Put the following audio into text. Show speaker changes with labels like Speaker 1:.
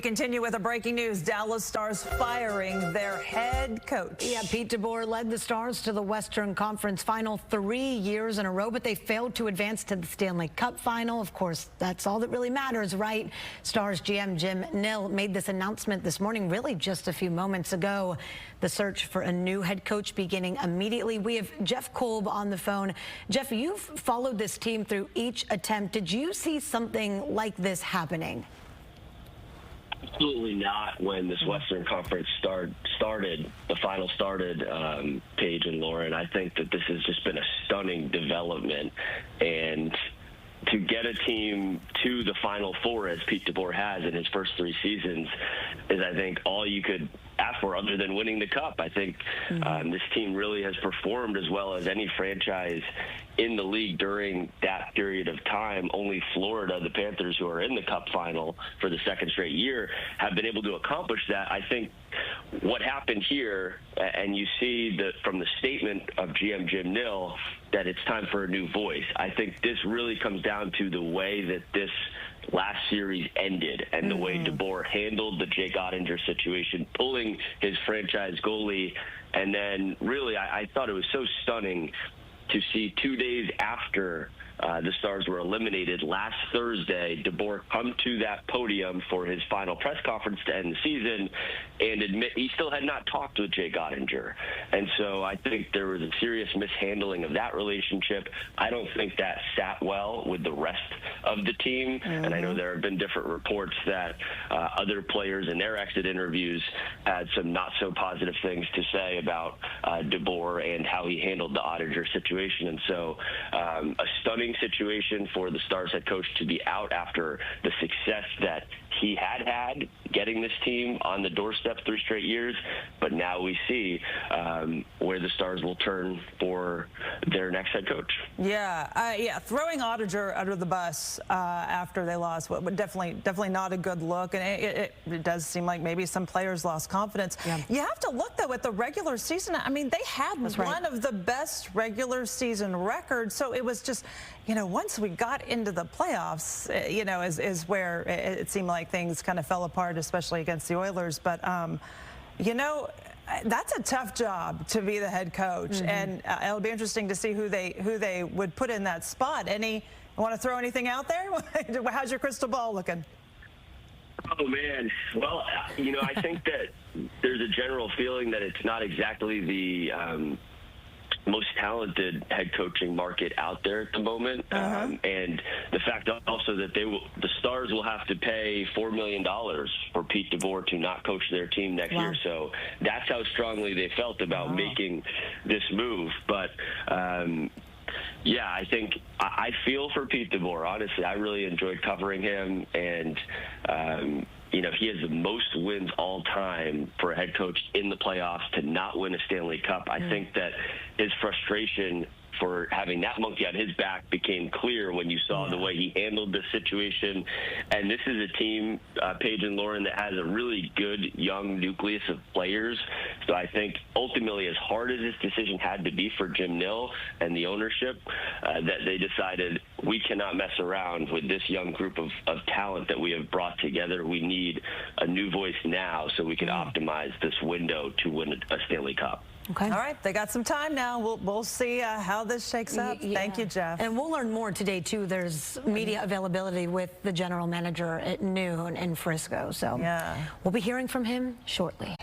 Speaker 1: continue with the breaking news. Dallas Stars firing their head coach.
Speaker 2: Yeah, Pete DeBoer led the Stars to the Western Conference Final 3 years in a row, but they failed to advance to the Stanley Cup Final. Of course, that's all that really matters, right? Stars GM Jim Nill made this announcement this morning, really just a few moments ago. The search for a new head coach beginning immediately. We have Jeff Kolb on the phone. Jeff, you've followed this team through each attempt. Did you see something like this happening?
Speaker 3: Absolutely not. When this Western Conference started, the final started, Paige and Lauren, I think that this has just been a stunning development. And to get a team to the Final Four, as Pete DeBoer has in his first 3 seasons, is, I think, all you could ask for other than winning the Cup. I think this team really has performed as well as any franchise in the league during that period of time. Only Florida, the Panthers, who are in the Cup Final for the 2nd straight year, have been able to accomplish that. I think what happened here, and you see from the statement of GM Jim Nill, that it's time for a new voice. I think this really comes down to the way that this last series ended and the way DeBoer handled the Jake Ottinger situation, pulling his franchise goalie. And then really, I thought it was so stunning to see 2 days after the Stars were eliminated last Thursday, DeBoer come to that podium for his final press conference to end the season and admit he still had not talked with Jake Ottinger. And so I think there was a serious mishandling of that relationship. I don't think that sat well with the rest of the team. And I know there have been different reports that other players in their exit interviews had some not so positive things to say about DeBoer and how he handled the Ottinger situation. And so a stunning situation for the Stars head coach to be out after the success that he had getting this team on the doorstep 3 straight years. But now we see where the Stars will turn for their next head coach.
Speaker 1: Yeah, throwing Ottinger under the bus after they lost would definitely not a good look, and it does seem like maybe some players lost confidence. You have to look, though, at the regular season. I mean, they had one of the best regular season records, so it was just, once we got into the playoffs, is where it seemed like things kind of fell apart, especially against the Oilers. But that's a tough job to be the head coach, and it'll be interesting to see who they would put in that spot. Want to throw anything out there? How's your crystal ball looking?
Speaker 3: Oh, man. Well, I think that there's a general feeling that it's not exactly the most talented head coaching market out there at the moment. And the fact also that the Stars will have to pay $4 million for Pete DeBoer to not coach their team next year. So that's how strongly they felt about making this move. But yeah, I think I feel for Pete DeBoer. Honestly, I really enjoyed covering him, and he has the most wins all time for a head coach in the playoffs to not win a Stanley Cup. I think that his frustration for having that monkey on his back became clear when you saw the way he handled the situation. And this is a team, Paige and Lauren, that has a really good young nucleus of players. So I think ultimately, as hard as this decision had to be for Jim Nill and the ownership, that they decided we cannot mess around with this young group of talent that we have brought together. We need a new voice now so we can optimize this window to win a Stanley Cup.
Speaker 1: Okay. All right, they got some time now. We'll see how this shakes up. Thank you, Jeff.
Speaker 2: And we'll learn more today, too. There's media availability with the general manager at noon in Frisco. So we'll be hearing from him shortly.